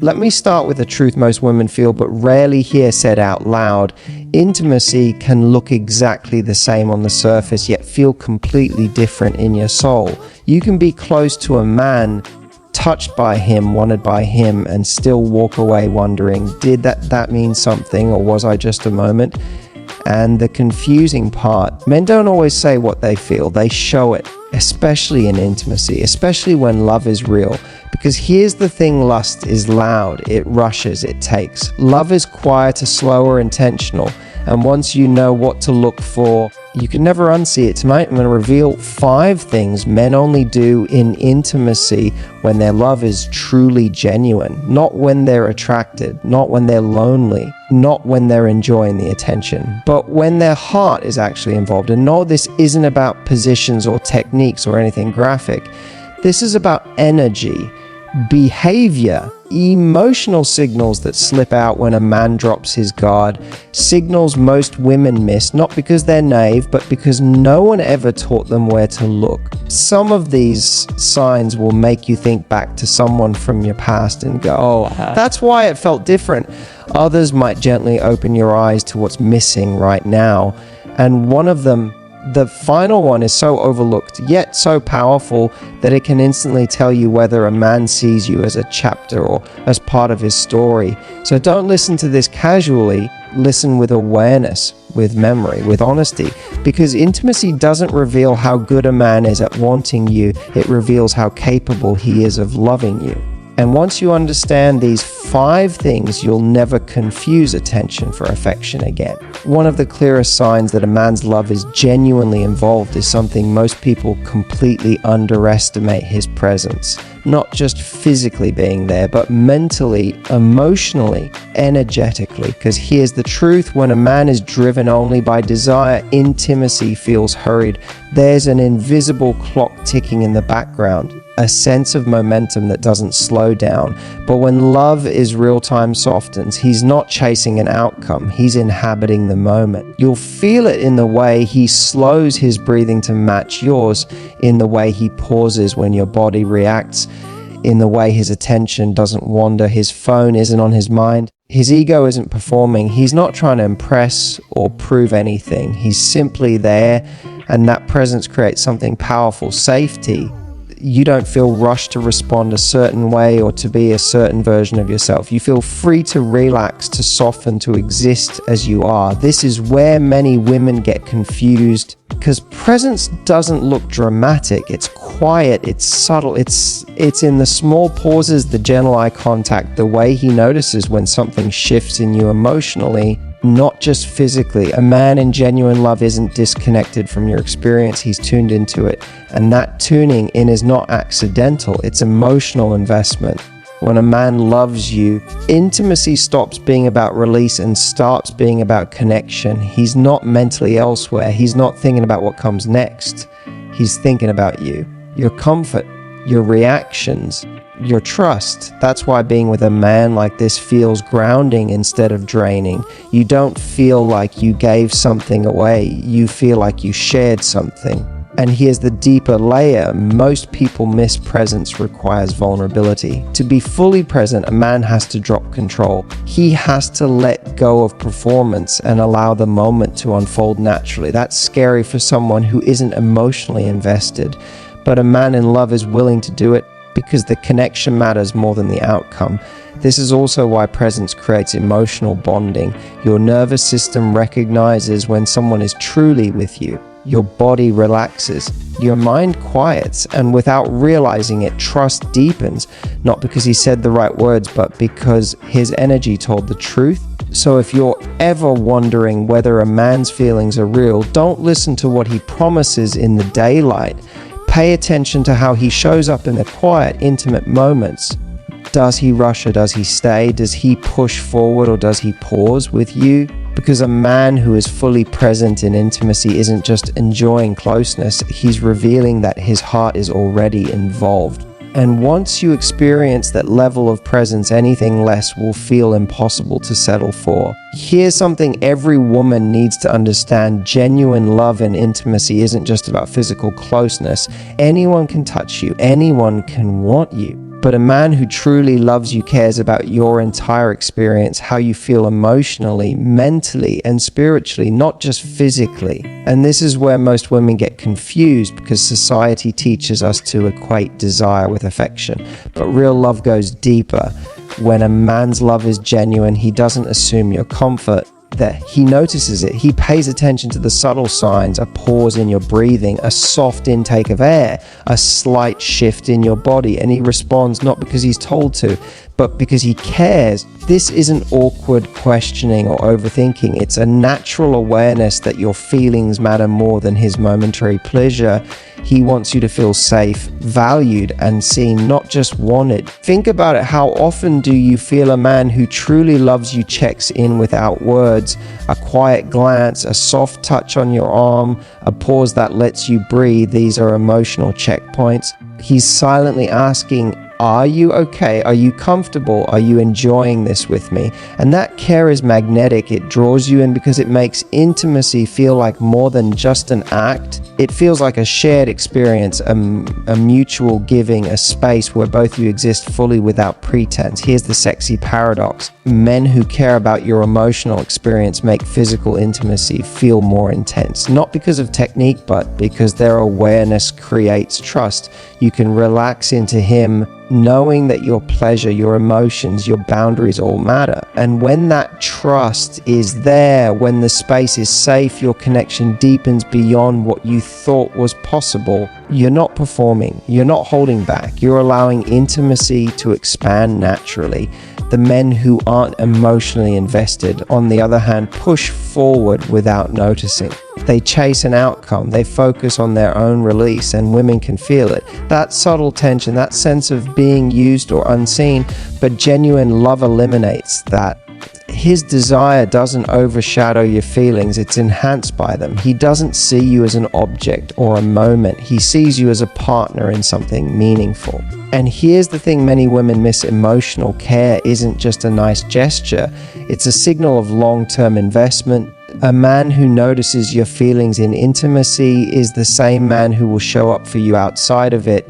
Let me start with a truth most women feel but rarely hear said out loud. Intimacy can look exactly the same on the surface, yet feel completely different in your soul. You can be close to a man, touched by him, wanted by him, and still walk away wondering, did that mean something, or was I just a moment? And the confusing part, men don't always say what they feel, they show it, especially in intimacy, especially when love is real. Because here's the thing, lust is loud, it rushes, it takes. Love is quieter, slower, intentional. And once you know what to look for, you can never unsee it. Tonight I'm going to reveal 5 things men only do in intimacy when their love is truly genuine. Not when they're attracted, not when they're lonely, not when they're enjoying the attention, but when their heart is actually involved. And no, this isn't about positions or techniques or anything graphic. This is about energy, behavior, emotional signals that slip out when a man drops his guard, signals most women miss, not because they're naive, but because no one ever taught them where to look. Some of these signs will make you think back to someone from your past and go, oh, that's why it felt different. Others might gently open your eyes to what's missing right now. And one of them, the final one, is so overlooked, yet so powerful that it can instantly tell you whether a man sees you as a chapter or as part of his story. So don't listen to this casually, listen with awareness, with memory, with honesty, because intimacy doesn't reveal how good a man is at wanting you, it reveals how capable he is of loving you. And once you understand these 5 things, you'll never confuse attention for affection again. One of the clearest signs that a man's love is genuinely involved is something most people completely underestimate: his presence. Not just physically being there, but mentally, emotionally, energetically. Because here's the truth: when a man is driven only by desire, intimacy feels hurried. There's an invisible clock ticking in the background, a sense of momentum that doesn't slow down. But when love is real-time softens, he's not chasing an outcome, he's inhabiting the moment. You'll feel it in the way he slows his breathing to match yours, in the way he pauses when your body reacts, in the way his attention doesn't wander, his phone isn't on his mind. His ego isn't performing, he's not trying to impress or prove anything, he's simply there, and that presence creates something powerful: safety. You don't feel rushed to respond a certain way or to be a certain version of yourself. You feel free to relax, to soften, to exist as you are. This is where many women get confused, because presence doesn't look dramatic. It's quiet, it's subtle, it's in the small pauses, the gentle eye contact, the way he notices when something shifts in you emotionally, not just physically. A man in genuine love isn't disconnected from your experience, he's tuned into it. And that tuning in is not accidental, it's emotional investment. When a man loves you, intimacy stops being about release and starts being about connection. He's not mentally elsewhere, he's not thinking about what comes next. He's thinking about you, your comfort, your reactions, your trust. That's why being with a man like this feels grounding instead of draining. You don't feel like you gave something away, you feel like you shared something. And here's the deeper layer: most people miss presence requires vulnerability. To be fully present, a man has to drop control. He has to let go of performance and allow the moment to unfold naturally. That's scary for someone who isn't emotionally invested. But a man in love is willing to do it, because the connection matters more than the outcome. This is also why presence creates emotional bonding. Your nervous system recognizes when someone is truly with you. Your body relaxes, your mind quiets, and without realizing it, trust deepens, not because he said the right words, but because his energy told the truth. So if you're ever wondering whether a man's feelings are real, don't listen to what he promises in the daylight. Pay attention to how he shows up in the quiet, intimate moments. Does he rush or does he stay? Does he push forward or does he pause with you? Because a man who is fully present in intimacy isn't just enjoying closeness, he's revealing that his heart is already involved. And once you experience that level of presence, anything less will feel impossible to settle for. Here's something every woman needs to understand: genuine love and intimacy isn't just about physical closeness. Anyone can touch you, anyone can want you. But a man who truly loves you cares about your entire experience, how you feel emotionally, mentally, and spiritually, not just physically. And this is where most women get confused, because society teaches us to equate desire with affection. But real love goes deeper. When a man's love is genuine, he doesn't assume your comfort, that he notices it. He pays attention to the subtle signs, a pause in your breathing, a soft intake of air, a slight shift in your body, and he responds not because he's told to, but because he cares. This isn't awkward questioning or overthinking. It's a natural awareness that your feelings matter more than his momentary pleasure. He wants you to feel safe, valued, and seen, not just wanted. Think about it. How often do you feel a man who truly loves you checks in without words? A quiet glance, a soft touch on your arm, a pause that lets you breathe. These are emotional checkpoints. He's silently asking, are you okay? Are you comfortable? Are you enjoying this with me? And that care is magnetic. It draws you in because it makes intimacy feel like more than just an act. It feels like a shared experience, a mutual giving, a space where both you exist fully without pretense. Here's the sexy paradox. Men who care about your emotional experience make physical intimacy feel more intense. Not because of technique, but because their awareness creates trust. You can relax into him, knowing that your pleasure, your emotions, your boundaries all matter. And when that trust is there, when the space is safe, your connection deepens beyond what you thought was possible. You're not performing, you're not holding back, you're allowing intimacy to expand naturally. The men who aren't emotionally invested, on the other hand, push forward without noticing. They chase an outcome, they focus on their own release, and women can feel it. That subtle tension, that sense of being used or unseen, but genuine love eliminates that. His desire doesn't overshadow your feelings, it's enhanced by them. He doesn't see you as an object or a moment, he sees you as a partner in something meaningful. And here's the thing many women miss: emotional care isn't just a nice gesture, it's a signal of long-term investment. A man who notices your feelings in intimacy is the same man who will show up for you outside of it.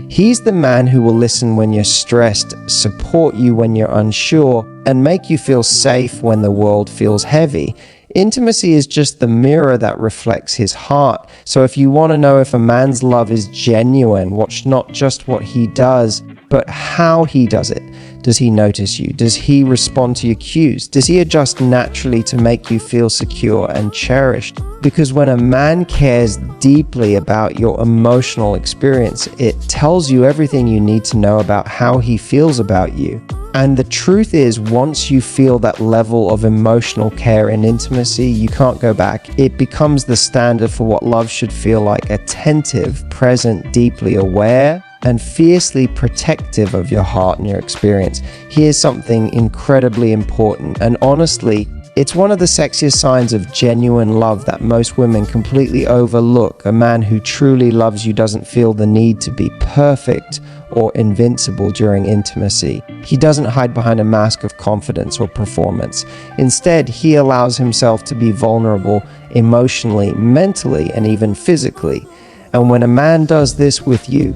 He's the man who will listen when you're stressed, support you when you're unsure, and make you feel safe when the world feels heavy. Intimacy is just the mirror that reflects his heart. So if you want to know if a man's love is genuine, watch not just what he does, but how he does it. Does he notice you? Does he respond to your cues? Does he adjust naturally to make you feel secure and cherished? Because when a man cares deeply about your emotional experience, it tells you everything you need to know about how he feels about you. And the truth is, once you feel that level of emotional care and intimacy, you can't go back. It becomes the standard for what love should feel like: attentive, present, deeply aware, and fiercely protective of your heart and your experience. Here's something incredibly important, and honestly, it's one of the sexiest signs of genuine love that most women completely overlook. A man who truly loves you doesn't feel the need to be perfect or invincible during intimacy. He doesn't hide behind a mask of confidence or performance. Instead, he allows himself to be vulnerable emotionally, mentally, and even physically. And when a man does this with you,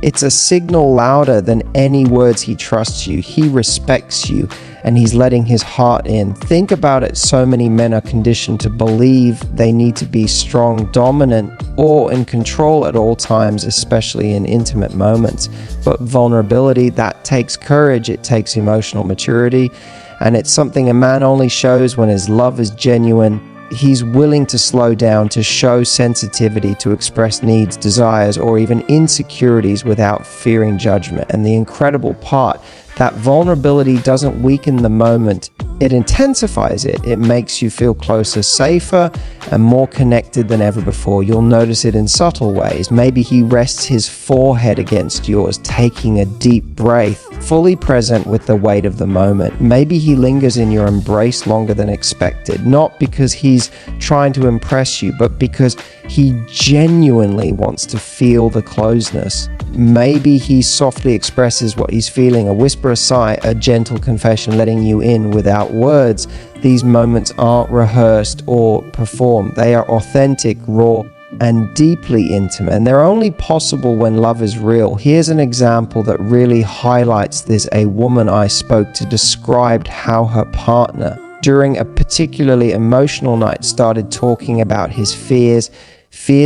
it's a signal louder than any words. He trusts you, he respects you, and he's letting his heart in. Think about it. So many men are conditioned to believe they need to be strong, dominant, or in control at all times, especially in intimate moments. But vulnerability, that takes courage, it takes emotional maturity, and it's something a man only shows when his love is genuine. He's willing to slow down, to show sensitivity, to express needs, desires, or even insecurities without fearing judgment. And the incredible part, that vulnerability doesn't weaken the moment, it intensifies it. It makes you feel closer, safer, and more connected than ever before. You'll notice it in subtle ways. Maybe he rests his forehead against yours, taking a deep breath, fully present with the weight of the moment. Maybe he lingers in your embrace longer than expected, not because he's trying to impress you, but because he genuinely wants to feel the closeness. Maybe he softly expresses what he's feeling, a whisper, a sigh, a gentle confession, letting you in without words. These moments aren't rehearsed or performed. They are authentic, raw, and deeply intimate, and they're only possible when love is real. Here's an example that really highlights this. A woman I spoke to described how her partner, during a particularly emotional night, started talking about his fears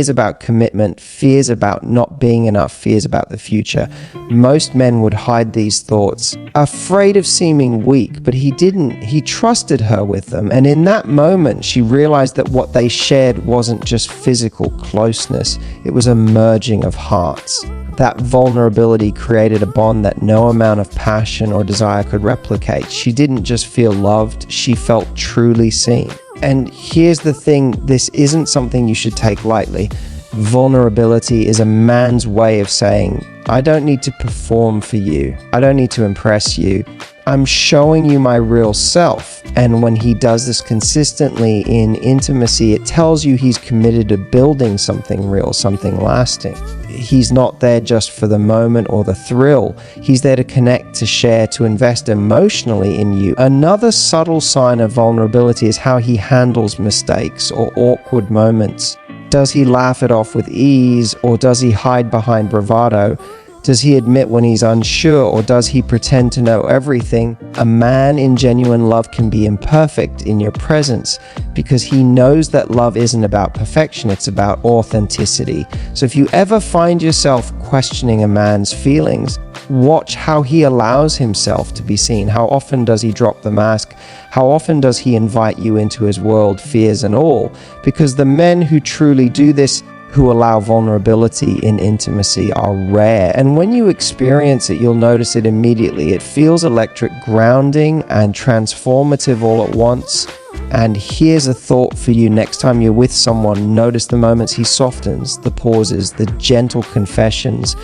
about commitment, fears about not being enough, fears about the future. Most men would hide these thoughts, afraid of seeming weak, but he didn't. He trusted her with them. And in that moment, she realized that what they shared wasn't just physical closeness, it was a merging of hearts. That vulnerability created a bond that no amount of passion or desire could replicate. She didn't just feel loved, she felt truly seen. And here's the thing, this isn't something you should take lightly. Vulnerability is a man's way of saying, I don't need to perform for you. I don't need to impress you. I'm showing you my real self. And when he does this consistently in intimacy, it tells you he's committed to building something real, something lasting. He's not there just for the moment or the thrill. He's there to connect, to share, to invest emotionally in you. Another subtle sign of vulnerability is how he handles mistakes or awkward moments. Does he laugh it off with ease, or does he hide behind bravado? Does he admit when he's unsure, or does he pretend to know everything? A man in genuine love can be imperfect in your presence because he knows that love isn't about perfection, it's about authenticity. So if you ever find yourself questioning a man's feelings, watch how he allows himself to be seen. How often does he drop the mask? How often does he invite you into his world, fears and all? Because the men who truly do this, who allow vulnerability in intimacy, are rare. And when you experience it, you'll notice it immediately. It feels electric, grounding, and transformative all at once. And here's a thought for you next time you're with someone. Notice the moments he softens, the pauses, the gentle confessions,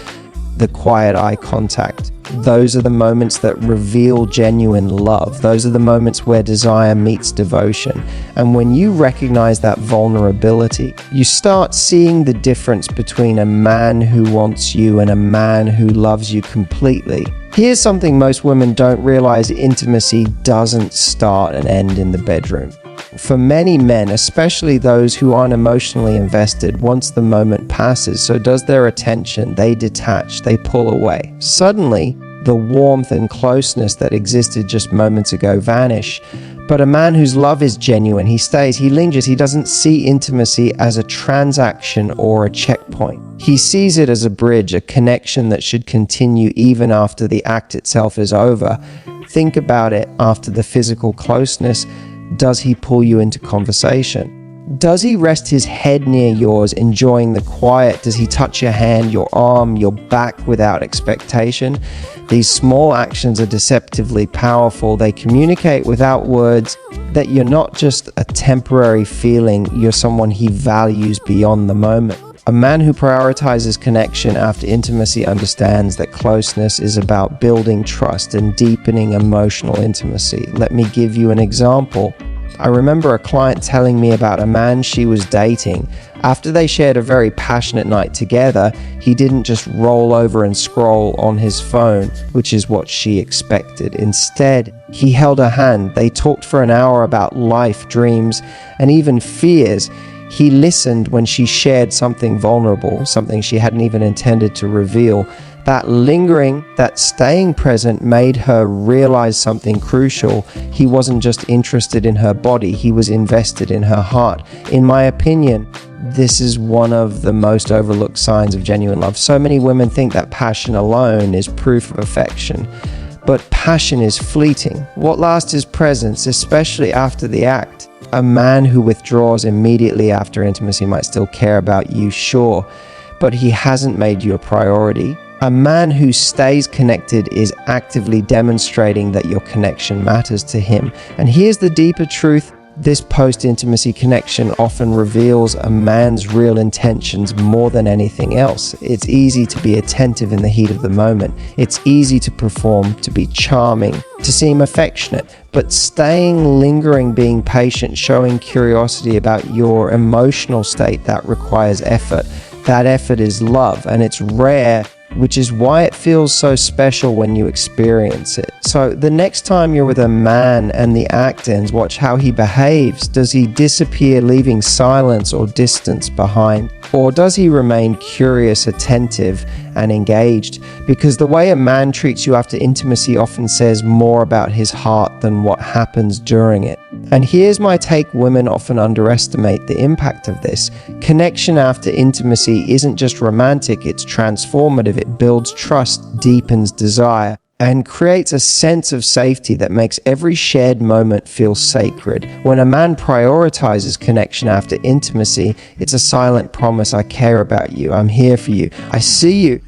the quiet eye contact. Those are the moments that reveal genuine love. Those are the moments where desire meets devotion. And when you recognize that vulnerability, you start seeing the difference between a man who wants you and a man who loves you completely. Here's something most women don't realize: intimacy doesn't start and end in the bedroom. For many men, especially those who aren't emotionally invested, once the moment passes, so does their attention. They detach, they pull away. Suddenly, the warmth and closeness that existed just moments ago vanish. But a man whose love is genuine, he stays, he lingers, he doesn't see intimacy as a transaction or a checkpoint. He sees it as a bridge, a connection that should continue even after the act itself is over. Think about it. After the physical closeness, does he pull you into conversation? Does he rest his head near yours, enjoying the quiet? Does he touch your hand, your arm, your back without expectation? These small actions are deceptively powerful. They communicate without words that you're not just a temporary feeling, you're someone he values beyond the moment. A man who prioritizes connection after intimacy understands that closeness is about building trust and deepening emotional intimacy. Let me give you an example. I remember a client telling me about a man she was dating. After they shared a very passionate night together, he didn't just roll over and scroll on his phone, which is what she expected. Instead, he held her hand. They talked for an hour about life, dreams, and even fears. He listened when she shared something vulnerable, something she hadn't even intended to reveal. That lingering, that staying present made her realize something crucial. He wasn't just interested in her body, he was invested in her heart. In my opinion, this is one of the most overlooked signs of genuine love. So many women think that passion alone is proof of affection. But passion is fleeting. What lasts is presence, especially after the act. A man who withdraws immediately after intimacy might still care about you, sure, but he hasn't made you a priority. A man who stays connected is actively demonstrating that your connection matters to him. And here's the deeper truth. This post-intimacy connection often reveals a man's real intentions more than anything else. It's easy to be attentive in the heat of the moment. It's easy to perform, to be charming, to seem affectionate. But staying, lingering, being patient, showing curiosity about your emotional state, that requires effort. That effort is love, and it's rare, which is why it feels so special when you experience it. So the next time you're with a man and the act ends, watch how he behaves. Does he disappear, leaving silence or distance behind? Or does he remain curious, attentive, and engaged? Because the way a man treats you after intimacy often says more about his heart than what happens during it. And here's my take: women often underestimate the impact of this. Connection after intimacy isn't just romantic, it's transformative. It builds trust, deepens desire, and creates a sense of safety that makes every shared moment feel sacred. When a man prioritizes connection after intimacy, it's a silent promise: I care about you, I'm here for you, I see you.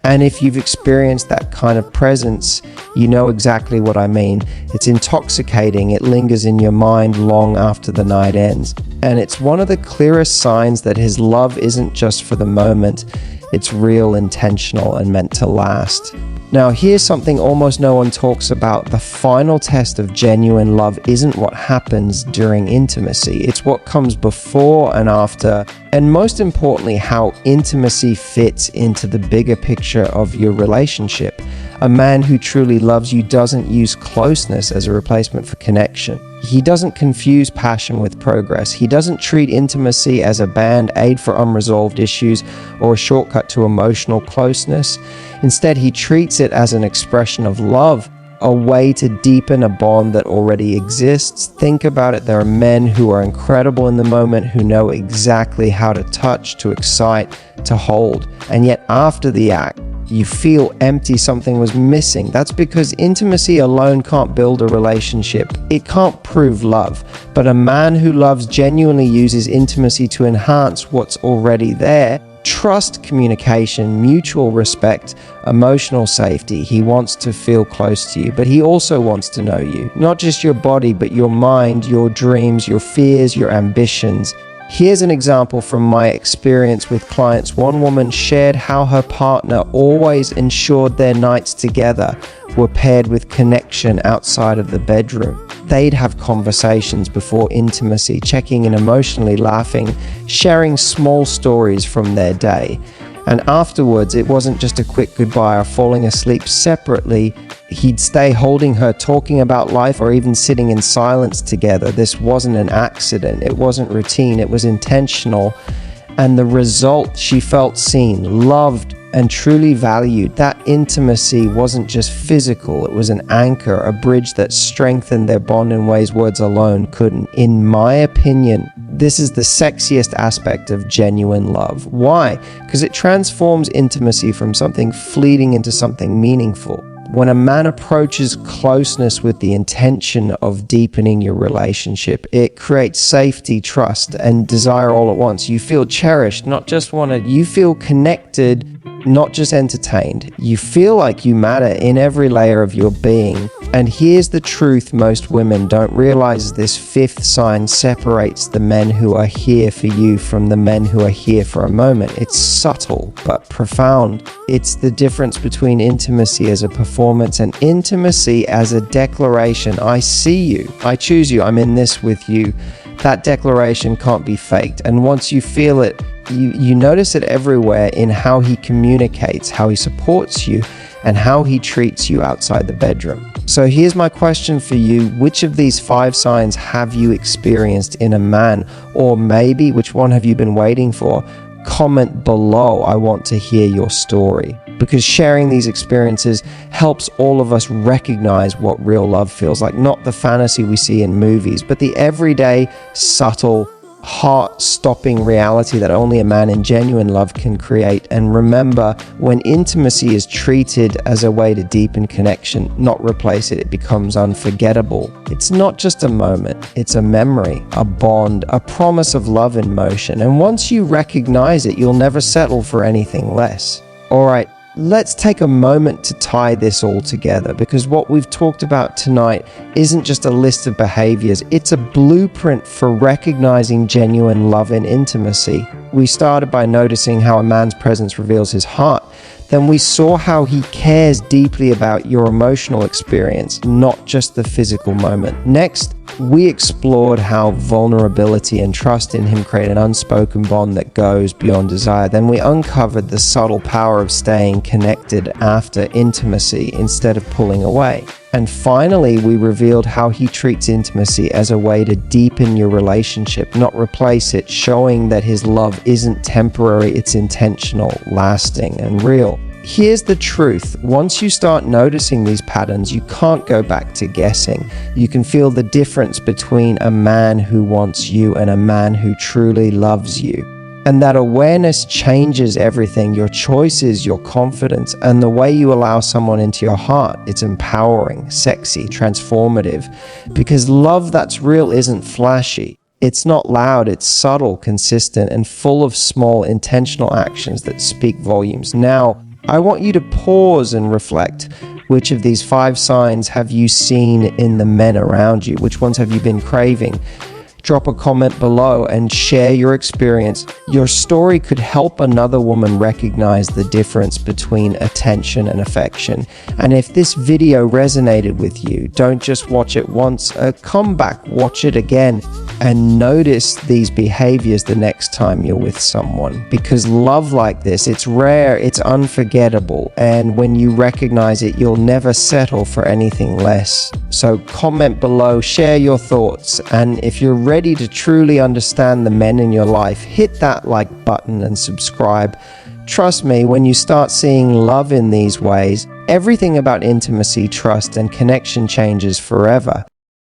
And if you've experienced that kind of presence, you know exactly what I mean. It's intoxicating, it lingers in your mind long after the night ends. And it's one of the clearest signs that his love isn't just for the moment, it's real, intentional, and meant to last. Now, here's something almost no one talks about. The final test of genuine love isn't what happens during intimacy. It's what comes before and after, and most importantly, how intimacy fits into the bigger picture of your relationship. A man who truly loves you doesn't use closeness as a replacement for connection. He doesn't confuse passion with progress. He doesn't treat intimacy as a band-aid for unresolved issues or a shortcut to emotional closeness. Instead, he treats it as an expression of love, a way to deepen a bond that already exists. Think about it. There are men who are incredible in the moment, who know exactly how to touch, to excite, to hold. And yet after the act, you feel empty, something was missing. That's because intimacy alone can't build a relationship. It can't prove love. But a man who loves genuinely uses intimacy to enhance what's already there. Trust, communication, mutual respect, emotional safety. He wants to feel close to you, but he also wants to know you. Not just your body, but your mind, your dreams, your fears, your ambitions. Here's an example from my experience with clients. One woman shared how her partner always ensured their nights together were paired with connection outside of the bedroom. They'd have conversations before intimacy, checking in emotionally, laughing, sharing small stories from their day. And afterwards, it wasn't just a quick goodbye or falling asleep separately. He'd stay holding her, talking about life, or even sitting in silence together. This wasn't an accident. It wasn't routine. It was intentional. And the result, she felt seen, loved, and truly valued. That intimacy wasn't just physical. It was an anchor, a bridge that strengthened their bond in ways words alone couldn't. In my opinion, this is the sexiest aspect of genuine love. Why? Because it transforms intimacy from something fleeting into something meaningful. When a man approaches closeness with the intention of deepening your relationship, it creates safety, trust, and desire all at once. You feel cherished, not just wanted. You feel connected, not just entertained. You feel like you matter in every layer of your being. And here's the truth most women don't realize: this fifth sign separates the men who are here for you from the men who are here for a moment. It's subtle but profound. It's the difference between intimacy as a performance and intimacy as a declaration. I see you, I choose you, I'm in this with you. That declaration can't be faked. And once you feel it, you notice it everywhere in how he communicates, how he supports you, and how he treats you outside the bedroom. So here's my question for you. Which of these 5 signs have you experienced in a man? Or maybe which one have you been waiting for? Comment below. I want to hear your story, because sharing these experiences helps all of us recognize what real love feels like. Not the fantasy we see in movies, but the everyday, subtle, heart-stopping reality that only a man in genuine love can create. And remember, when intimacy is treated as a way to deepen connection, not replace it, it becomes unforgettable. It's not just a moment, it's a memory, a bond, a promise of love in motion. And once you recognize it, you'll never settle for anything less. All right, let's take a moment to tie this all together, because what we've talked about tonight isn't just a list of behaviors, it's a blueprint for recognizing genuine love and intimacy. We started by noticing how a man's presence reveals his heart. Then we saw how he cares deeply about your emotional experience, not just the physical moment. Next, we explored how vulnerability and trust in him create an unspoken bond that goes beyond desire. Then we uncovered the subtle power of staying connected after intimacy instead of pulling away. And finally, we revealed how he treats intimacy as a way to deepen your relationship, not replace it, showing that his love isn't temporary, it's intentional, lasting, and real. Here's the truth. Once you start noticing these patterns, you can't go back to guessing. You can feel the difference between a man who wants you and a man who truly loves you. And that awareness changes everything, your choices, your confidence, and the way you allow someone into your heart. It's empowering, sexy, transformative, because love that's real isn't flashy. It's not loud, it's subtle, consistent, and full of small, intentional actions that speak volumes. Now, I want you to pause and reflect. Which of these 5 signs have you seen in the men around you? Which ones have you been craving? Drop a comment below and share your experience. Your story could help another woman recognize the difference between attention and affection. And if this video resonated with you, don't just watch it once, come back, watch it again, and notice these behaviors the next time you're with someone. Because love like this, it's rare, it's unforgettable, and when you recognize it, you'll never settle for anything less. So comment below, share your thoughts, and if you're ready to truly understand the men in your life, hit that like button and subscribe. Trust me, when you start seeing love in these ways, everything about intimacy, trust, and connection changes forever.